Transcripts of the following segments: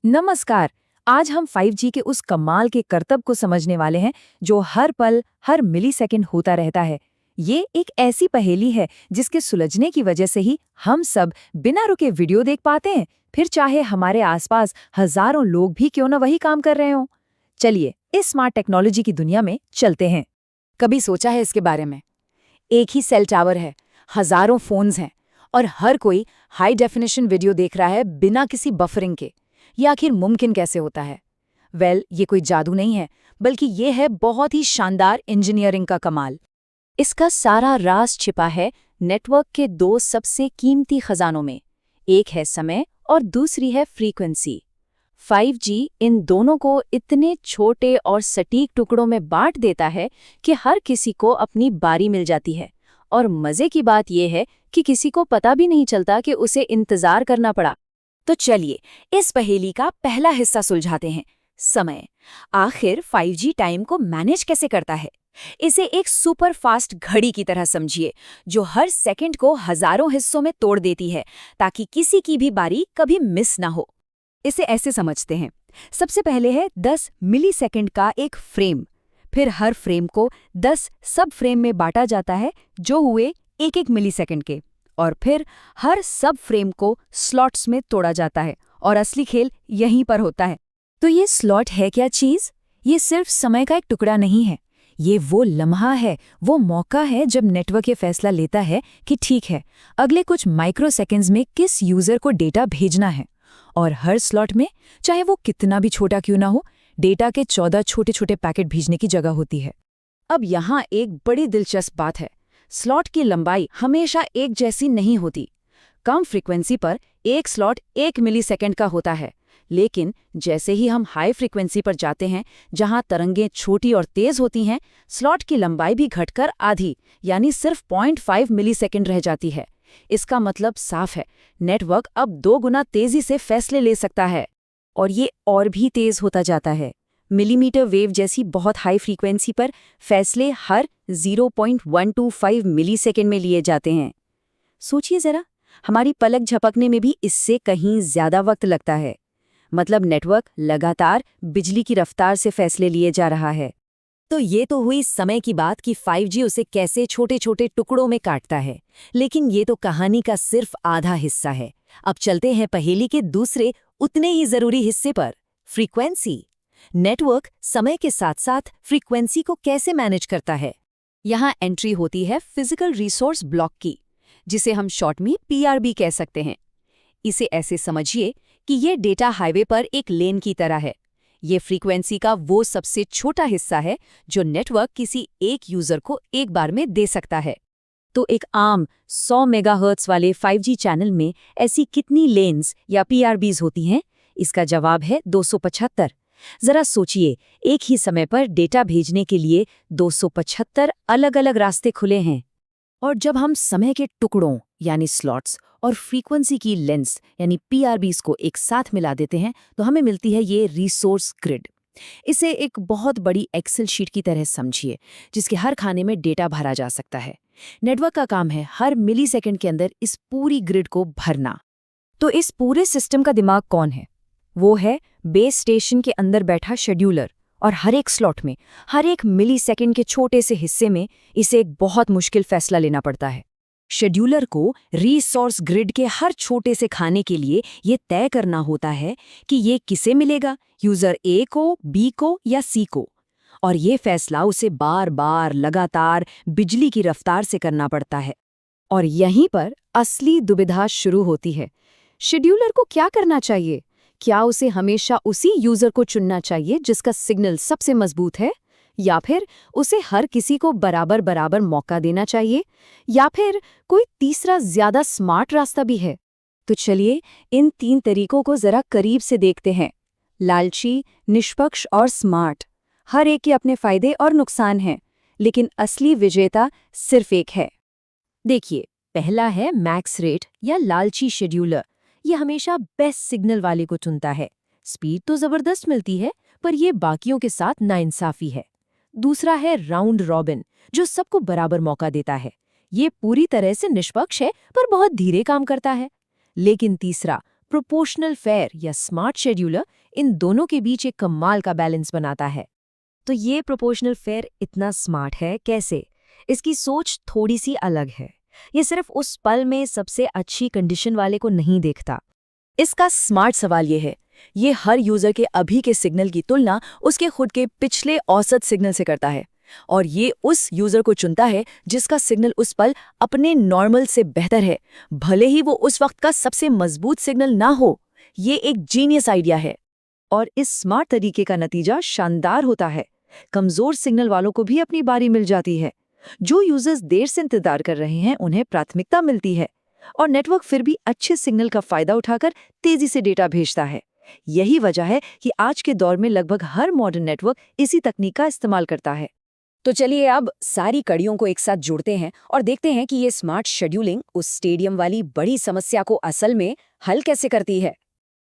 नमस्कार। आज हम 5G के उस कमाल के करतब को समझने वाले हैं जो हर पल, हर मिलीसेकंड होता रहता है। ये एक ऐसी पहेली है जिसके सुलझने की वजह से ही हम सब बिना रुके वीडियो देख पाते हैं, फिर चाहे हमारे आसपास हजारों लोग भी क्यों न वही काम कर रहे हों। चलिए, इस स्मार्ट टेक्नोलॉजी की दुनिया में चलते हैं। कभी सोचा है इसके बारे में? एक ही सेल टावर है, हजारों फोन्स हैं और हर कोई हाई डेफिनेशन वीडियो देख रहा है बिना किसी बफरिंग के। ये आखिर मुमकिन कैसे होता है? ये कोई जादू नहीं है, बल्कि ये है बहुत ही शानदार इंजीनियरिंग का कमाल। इसका सारा राज छिपा है नेटवर्क के दो सबसे कीमती खजानों में। एक है समय और दूसरी है फ्रीक्वेंसी। 5G इन दोनों को इतने छोटे और सटीक टुकड़ों में बांट देता है कि हर किसी को अपनी बारी मिल जाती है। और मजे की बात यह है कि किसी को पता भी नहीं चलता कि उसे इंतजार करना पड़ा। तो चलिए, इस पहेली का पहला हिस्सा सुलझाते हैं, समय। आखिर 5G टाइम को मैनेज कैसे करता है? इसे एक सुपर फास्ट घड़ी की तरह समझिए, जो हर सेकंड को हजारों हिस्सों में तोड़ देती है ताकि किसी की भी बारी कभी मिस ना हो। इसे ऐसे समझते हैं, सबसे पहले है 10 मिलीसेकंड का एक फ्रेम, फिर हर फ्रेम को 10 सब फ्रेम में बांटा जाता है जो हुए एक एक मिलीसेकंड के, और फिर हर सब फ्रेम को स्लॉट्स में तोड़ा जाता है और असली खेल यहीं पर होता है। तो ये स्लॉट है क्या चीज? ये सिर्फ समय का एक टुकड़ा नहीं है, ये वो लम्हा है, वो मौका है जब नेटवर्क ये फैसला लेता है कि ठीक है, अगले कुछ माइक्रो सेकेंड्स में किस यूजर को डेटा भेजना है। और हर स्लॉट में, चाहे वो कितना भी छोटा क्यों ना हो, डेटा के 14 छोटे छोटे पैकेट भेजने की जगह होती है। अब यहाँ एक बड़ी दिलचस्प बात है, स्लॉट की लंबाई हमेशा एक जैसी नहीं होती। कम फ्रीक्वेंसी पर एक स्लॉट 1 मिलीसेकंड का होता है, लेकिन जैसे ही हम हाई फ्रीक्वेंसी पर जाते हैं, जहां तरंगें छोटी और तेज होती हैं, स्लॉट की लंबाई भी घटकर आधी, यानी सिर्फ 0.5 मिलीसेकंड रह जाती है। इसका मतलब साफ है, नेटवर्क अब 2 गुना तेजी से फैसले ले सकता है। और ये और भी तेज होता जाता है। मिलीमीटर वेव जैसी बहुत हाई फ्रीक्वेंसी पर फैसले हर 0.125 मिलीसेकंड में लिए जाते हैं। सोचिए जरा, हमारी पलक झपकने में भी इससे कहीं ज्यादा वक्त लगता है। मतलब नेटवर्क लगातार बिजली की रफ्तार से फैसले लिए जा रहा है। तो ये तो हुई समय की बात कि 5G उसे कैसे छोटे छोटे टुकड़ों में काटता है, लेकिन ये तो कहानी का सिर्फ आधा हिस्सा है। अब चलते हैं पहेली के दूसरे उतने ही जरूरी हिस्से पर, फ्रीक्वेंसी। नेटवर्क समय के साथ साथ फ्रीक्वेंसी को कैसे मैनेज करता है? यहाँ एंट्री होती है फिजिकल रिसोर्स ब्लॉक की, जिसे हम शॉर्ट में PRB कह सकते हैं। इसे ऐसे समझिए कि ये डेटा हाईवे पर एक लेन की तरह है। ये फ्रीक्वेंसी का वो सबसे छोटा हिस्सा है जो नेटवर्क किसी एक यूजर को एक बार में दे सकता है। तो एक आम 100 मेगाहर्ट्ज वाले 5G चैनल में ऐसी कितनी लेन्स या PRBs होती हैं? इसका जवाब है 275। जरा सोचिए, एक ही समय पर डेटा भेजने के लिए 275 अलग-अलग रास्ते खुले हैं। और जब हम समय के टुकड़ों यानी स्लॉट्स और फ्रीक्वेंसी की लेंस यानी PRBs को एक साथ मिला देते हैं, तो हमें मिलती है ये रिसोर्स ग्रिड। इसे एक बहुत बड़ी एक्सेल शीट की तरह समझिए, जिसके हर खाने में डेटा भरा जा सकता है। नेटवर्क का काम है हर मिलीसेकंड के अंदर इस पूरी ग्रिड को भरना। तो इस पूरे सिस्टम का दिमाग कौन है? वो है बेस स्टेशन के अंदर बैठा शेड्यूलर। और हर एक स्लॉट में, हर एक मिलीसेकंड के छोटे से हिस्से में इसे एक बहुत मुश्किल फैसला लेना पड़ता है। शेड्यूलर को रिसोर्स ग्रिड के हर छोटे से खाने के लिए ये तय करना होता है कि ये किसे मिलेगा, यूजर A को, B को या C को। और ये फैसला उसे बार बार लगातार बिजली की रफ्तार से करना पड़ता है। और यहीं पर असली दुविधा शुरू होती है। शेड्यूलर को क्या करना चाहिए? क्या उसे हमेशा उसी यूजर को चुनना चाहिए जिसका सिग्नल सबसे मजबूत है, या फिर उसे हर किसी को बराबर बराबर मौका देना चाहिए, या फिर कोई तीसरा ज्यादा स्मार्ट रास्ता भी है? तो चलिए, इन 3 तरीकों को जरा करीब से देखते हैं। लालची, निष्पक्ष और स्मार्ट। हर एक के अपने फायदे और नुकसान हैं, लेकिन असली विजेता सिर्फ एक है। देखिए, पहला है मैक्स रेट या लालची शेड्यूलर। ये हमेशा बेस्ट सिग्नल वाले को चुनता है। स्पीड तो जबरदस्त मिलती है, पर ये बाकियों के साथ नाइंसाफी है। दूसरा है राउंड रॉबिन, जो सबको बराबर मौका देता है। ये पूरी तरह से निष्पक्ष है, पर बहुत धीरे काम करता है। लेकिन तीसरा प्रोपोर्शनल फेयर या स्मार्ट शेड्यूलर इन दोनों के बीच एक कमाल का बैलेंस बनाता है। तो ये प्रोपोर्शनल फेयर इतना स्मार्ट है कैसे? इसकी सोच थोड़ी सी अलग है। ये सिर्फ उस पल में सबसे अच्छी कंडीशन वाले को नहीं देखता। इसका स्मार्ट सवाल ये है, ये हर यूजर के अभी के सिग्नल की तुलना उसके खुद के पिछले औसत सिग्नल से करता है, और ये उस यूजर को चुनता है जिसका सिग्नल उस पल अपने नॉर्मल से बेहतर है, भले ही वो उस वक्त का सबसे मजबूत सिग्नल ना हो। ये एक जीनियस आइडिया है। और इस स्मार्ट तरीके का नतीजा शानदार होता है। कमजोर सिग्नल वालों को भी अपनी बारी मिल जाती है। जो यूजर्स देर से इंतजार कर रहे हैं उन्हें प्राथमिकता मिलती है, और नेटवर्क फिर भी अच्छे सिग्नल का फायदा उठाकर तेजी से डेटा भेजता है। यही वजह है कि आज के दौर में लगभग हर मॉडर्न नेटवर्क इसी तकनीक का इस्तेमाल करता है। तो चलिए अब सारी कड़ियों को एक साथ जोड़ते हैं और देखते हैं कि ये स्मार्ट शेड्यूलिंग उस स्टेडियम वाली बड़ी समस्या को असल में हल कैसे करती है।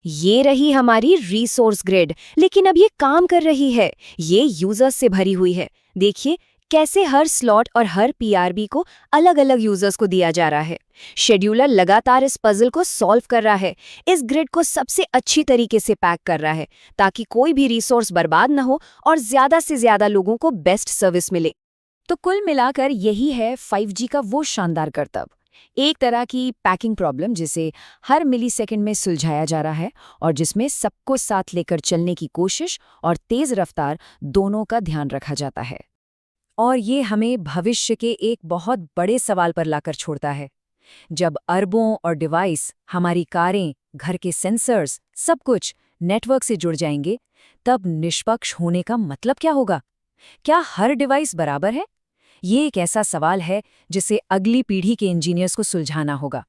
ये रही हमारी रिसोर्स ग्रिड, लेकिन अब ये काम कर रही है। ये यूजर्स से भरी हुई है। देखिए कैसे हर स्लॉट और हर पीआरबी को अलग अलग यूजर्स को दिया जा रहा है। शेड्यूलर लगातार इस पजल को सॉल्व कर रहा है, इस ग्रिड को सबसे अच्छी तरीके से पैक कर रहा है ताकि कोई भी रिसोर्स बर्बाद न हो और ज्यादा से ज्यादा लोगों को बेस्ट सर्विस मिले। तो कुल मिलाकर यही है 5G का वो शानदार करतब, एक तरह की पैकिंग प्रॉब्लम जिसे हर मिलीसेकंड में सुलझाया जा रहा है और जिसमें सबको साथ लेकर चलने की कोशिश और तेज रफ्तार दोनों का ध्यान रखा जाता है। और ये हमें भविष्य के एक बहुत बड़े सवाल पर लाकर छोड़ता है। जब अरबों और डिवाइस, हमारी कारें, घर के सेंसर्स, सब कुछ नेटवर्क से जुड़ जाएंगे, तब निष्पक्ष होने का मतलब क्या होगा? क्या हर डिवाइस बराबर है? ये एक ऐसा सवाल है जिसे अगली पीढ़ी के इंजीनियर्स को सुलझाना होगा।